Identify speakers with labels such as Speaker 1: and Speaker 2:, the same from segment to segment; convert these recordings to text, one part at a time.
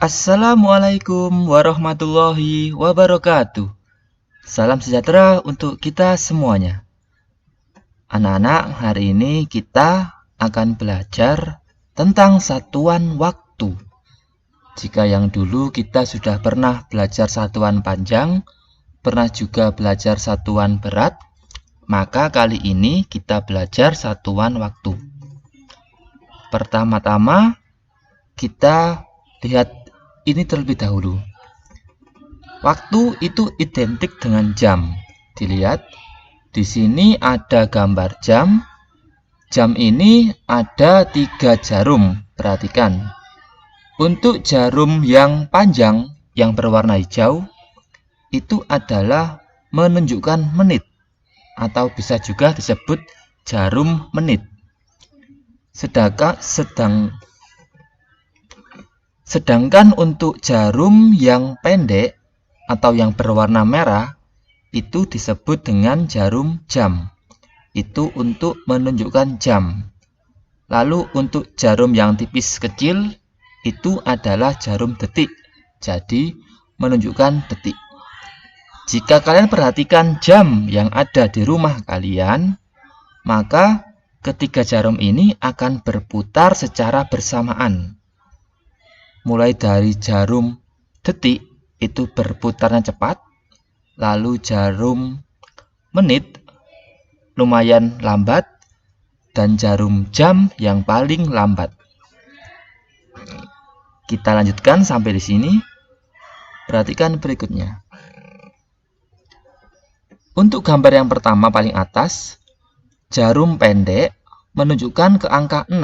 Speaker 1: Assalamualaikum warahmatullahi wabarakatuh. Salam sejahtera untuk kita semuanya. Anak-anak, hari ini kita akan belajar tentang satuan waktu. Jika yang dulu kita sudah pernah belajar satuan panjang, pernah juga belajar satuan berat, maka kali ini kita belajar satuan waktu. Pertama-tama kita lihat ini terlebih dahulu. Waktu itu identik dengan jam. Dilihat, di sini ada gambar jam. Jam ini ada 3 jarum. Perhatikan. Untuk jarum yang panjang, yang berwarna hijau, itu adalah menunjukkan menit, atau bisa juga disebut jarum menit. Sedangkan untuk jarum yang pendek atau yang berwarna merah itu disebut dengan jarum jam. Itu untuk menunjukkan jam. Lalu untuk jarum yang tipis kecil itu adalah jarum detik. Jadi menunjukkan detik. Jika kalian perhatikan jam yang ada di rumah kalian, maka ketiga jarum ini akan berputar secara bersamaan. Mulai dari jarum detik itu berputarnya cepat, lalu jarum menit lumayan lambat, dan jarum jam yang paling lambat. Kita lanjutkan sampai di sini. Perhatikan berikutnya. Untuk gambar yang pertama paling atas, jarum pendek menunjukkan ke angka 6,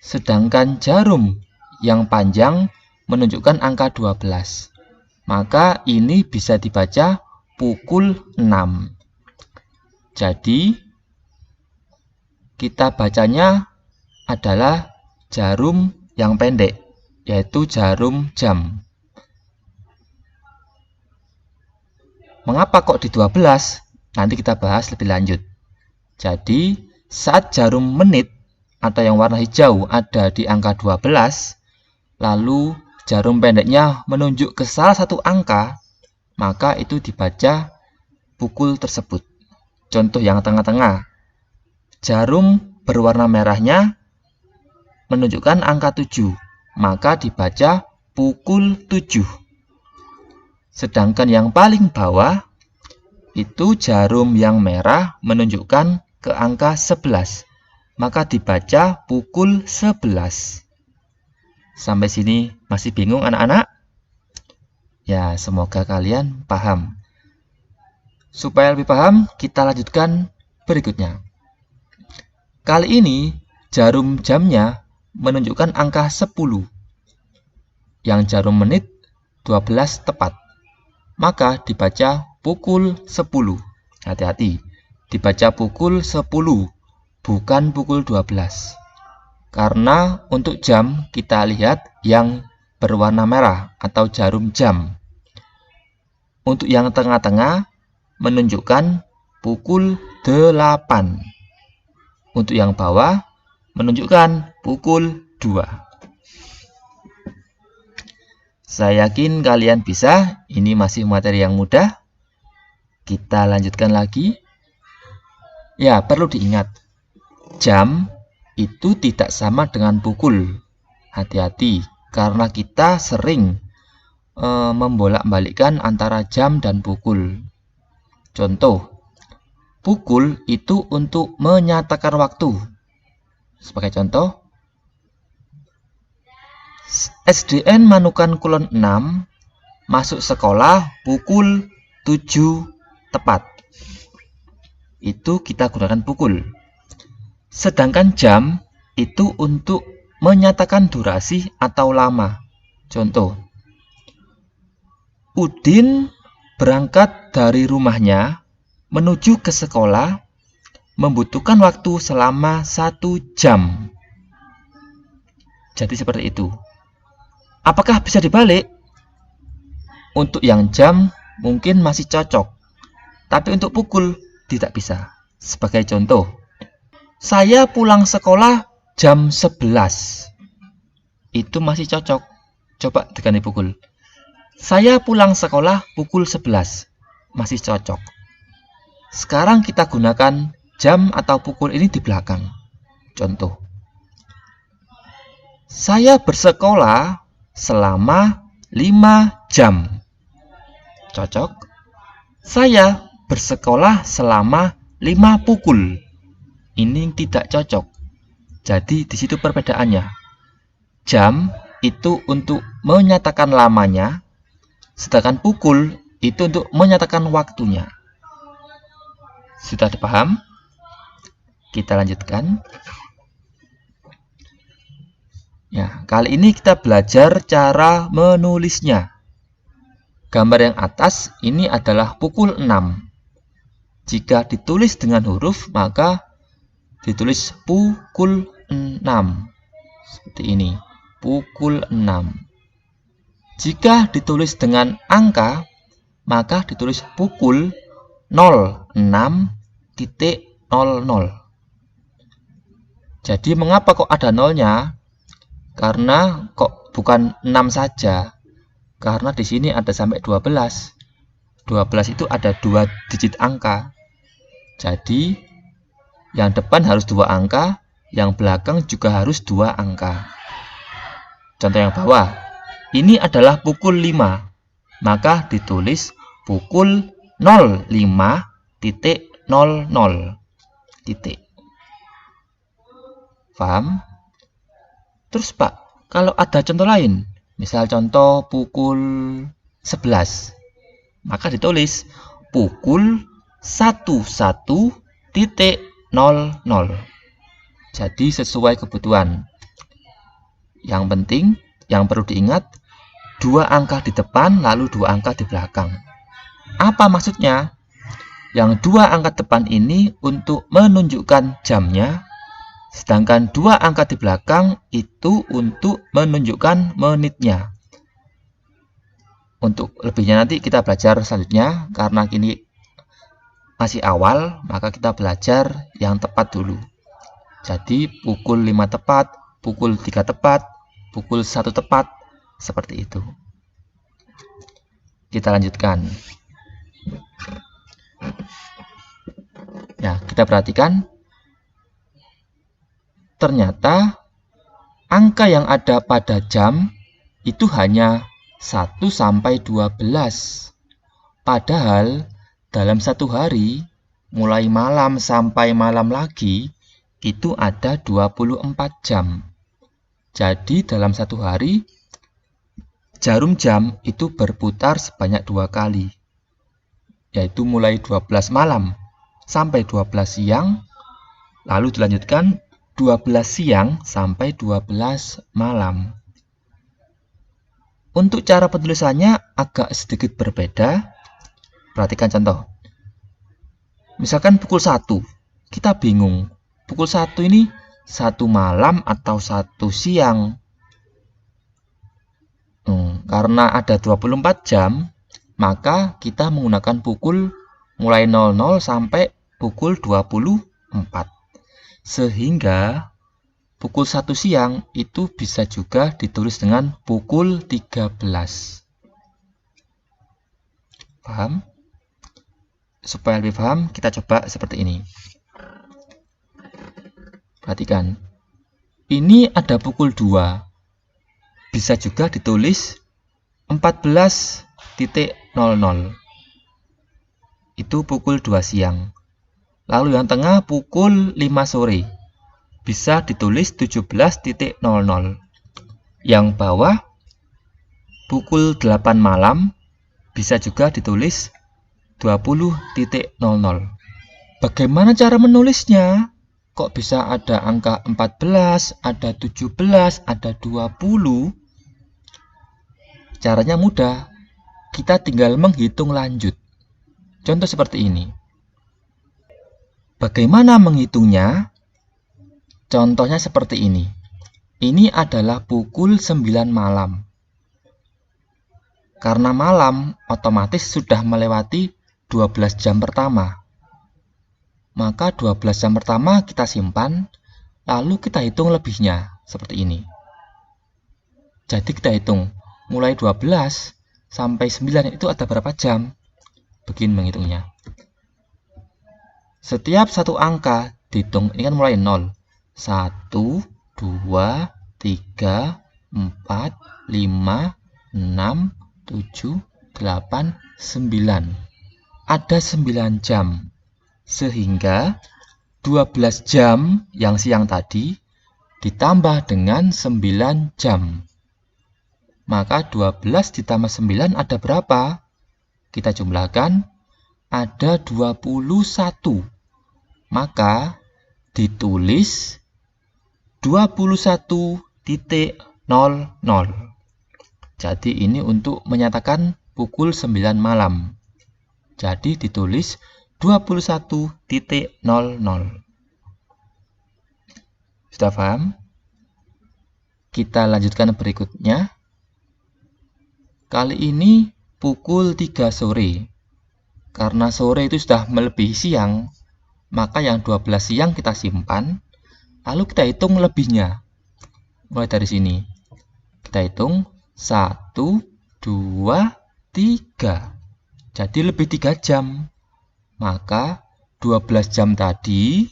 Speaker 1: sedangkan jarum yang panjang menunjukkan angka 12. Maka ini bisa dibaca pukul 6. Jadi kita bacanya adalah jarum yang pendek, yaitu jarum jam. Mengapa kok di 12? Nanti kita bahas lebih lanjut. Jadi, saat jarum menit atau yang warna hijau ada di angka 12, lalu jarum pendeknya menunjuk ke salah satu angka, maka itu dibaca pukul tersebut. Contoh yang tengah-tengah, jarum berwarna merahnya menunjukkan angka 7, maka dibaca pukul 7. Sedangkan yang paling bawah itu jarum yang merah menunjukkan ke angka 11, maka dibaca pukul 11. Sampai sini masih bingung anak-anak? Ya, semoga kalian paham. Supaya lebih paham, kita lanjutkan berikutnya. Kali ini jarum jamnya menunjukkan angka 10. Yang jarum menit 12 tepat. Maka dibaca pukul 10. Hati-hati, dibaca pukul 10, bukan pukul 12. Karena untuk jam kita lihat yang berwarna merah atau jarum jam. Untuk yang tengah-tengah menunjukkan pukul 8. Untuk yang bawah menunjukkan pukul 2. Saya yakin kalian bisa. Ini masih materi yang mudah. Kita lanjutkan lagi. Ya, perlu diingat, jam itu tidak sama dengan pukul. Hati-hati, karena kita sering membolak-balikkan antara jam dan pukul. Contoh, pukul itu untuk menyatakan waktu. Sebagai contoh, SDN Manukan Kulon 6 masuk sekolah pukul 7 tepat. Itu kita gunakan pukul. Sedangkan jam itu untuk menyatakan durasi atau lama. Contoh, Udin berangkat dari rumahnya menuju ke sekolah membutuhkan waktu selama 1 jam. Jadi seperti itu. Apakah bisa dibalik? Untuk yang jam mungkin masih cocok, tapi untuk pukul tidak bisa. Sebagai contoh, saya pulang sekolah jam 11. Itu masih cocok. Coba diganti pukul. Saya pulang sekolah pukul 11. Masih cocok. Sekarang kita gunakan jam atau pukul ini di belakang. Contoh. Saya bersekolah selama 5 jam. Cocok. Saya bersekolah selama 5 pukul. Ini tidak cocok. Jadi di situ perbedaannya. Jam itu untuk menyatakan lamanya, sedangkan pukul itu untuk menyatakan waktunya. Sudah dipaham? Kita lanjutkan. Ya, kali ini kita belajar cara menulisnya. Gambar yang atas ini adalah pukul 6. Jika ditulis dengan huruf, maka ditulis pukul 6. Seperti ini. Pukul 6. Jika ditulis dengan angka, maka ditulis pukul 06.00. Jadi mengapa kok ada nolnya? Karena kok bukan 6 saja? Karena di sini ada sampai 12. 12 itu ada 2 digit angka. Jadi yang depan harus 2 angka, yang belakang juga harus 2 angka. Contoh yang bawah, ini adalah pukul 5, maka ditulis pukul 05.00. Paham? Terus Pak, kalau ada contoh lain, misal contoh pukul 11, maka ditulis pukul 11.00. Jadi sesuai kebutuhan. Yang penting, yang perlu diingat, 2 angka di depan lalu 2 angka di belakang. Apa maksudnya? Yang 2 angka depan ini untuk menunjukkan jamnya, sedangkan 2 angka di belakang itu untuk menunjukkan menitnya. Untuk lebihnya nanti kita belajar selanjutnya, karena kini masih awal, maka kita belajar yang tepat dulu. Jadi pukul 5 tepat, pukul 3 tepat, pukul 1 tepat, seperti itu. Kita lanjutkan. Ya, kita perhatikan. Ternyata angka yang ada pada jam itu hanya 1 sampai 12. Padahal dalam satu hari, mulai malam sampai malam lagi, itu ada 24 jam. Jadi dalam satu hari, jarum jam itu berputar sebanyak 2 kali. Yaitu mulai 12 malam sampai 12 siang, lalu dilanjutkan 12 siang sampai 12 malam. Untuk cara penulisannya agak sedikit berbeda. Perhatikan contoh. Misalkan pukul 1, kita bingung. Pukul 1 ini 1 malam atau 1 siang. Karena ada 24 jam, maka kita menggunakan pukul mulai 00 sampai pukul 24. Sehingga pukul 1 siang itu bisa juga ditulis dengan pukul 13. Paham? Supaya lebih paham, kita coba seperti ini. Perhatikan. Ini ada pukul 2. Bisa juga ditulis 14.00. Itu pukul 2 siang. Lalu yang tengah pukul 5 sore. Bisa ditulis 17.00. Yang bawah pukul 8 malam. Bisa juga ditulis 20.00. Bagaimana cara menulisnya? Kok bisa ada angka 14, ada 17, ada 20? Caranya mudah. Kita tinggal menghitung lanjut. Contoh seperti ini. Bagaimana menghitungnya? Contohnya seperti ini. Ini adalah pukul 9 malam. Karena malam, otomatis sudah melewati 12 jam pertama. Maka 12 jam pertama kita simpan, lalu kita hitung lebihnya, seperti ini. Jadi kita hitung, mulai 12 sampai 9 itu ada berapa jam? Begini menghitungnya. Setiap satu angka dihitung, ini kan mulai 0. 1, 2, 3, 4, 5, 6, 7, 8, 9. Ada 9 jam. Sehingga 12 jam yang siang tadi ditambah dengan 9 jam. Maka 12 ditambah 9 ada berapa? Kita jumlahkan, ada 21. Maka ditulis 21.00. Jadi ini untuk menyatakan pukul 9 malam. Jadi ditulis 21.00. Sudah paham? Kita lanjutkan berikutnya. Kali ini pukul 3 sore. Karena sore itu sudah melebihi siang, maka yang 12 siang kita simpan, lalu kita hitung lebihnya. Mulai dari sini. Kita hitung 1, 2, 3. Jadi lebih 3 jam. Maka 12 jam tadi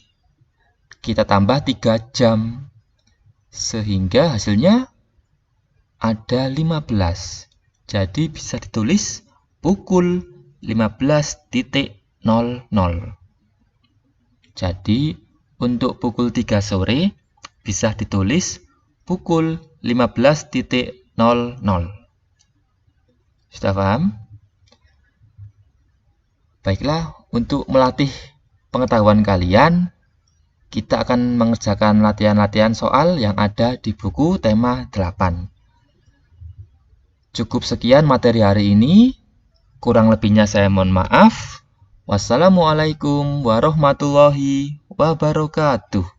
Speaker 1: kita tambah 3 jam. Sehingga hasilnya ada 15. Jadi bisa ditulis pukul 15.00. Jadi untuk pukul 3 sore bisa ditulis pukul 15.00. Sudah paham? Baiklah, untuk melatih pengetahuan kalian, kita akan mengerjakan latihan-latihan soal yang ada di buku tema 8. Cukup sekian materi hari ini. Kurang lebihnya saya mohon maaf. Wassalamualaikum warahmatullahi wabarakatuh.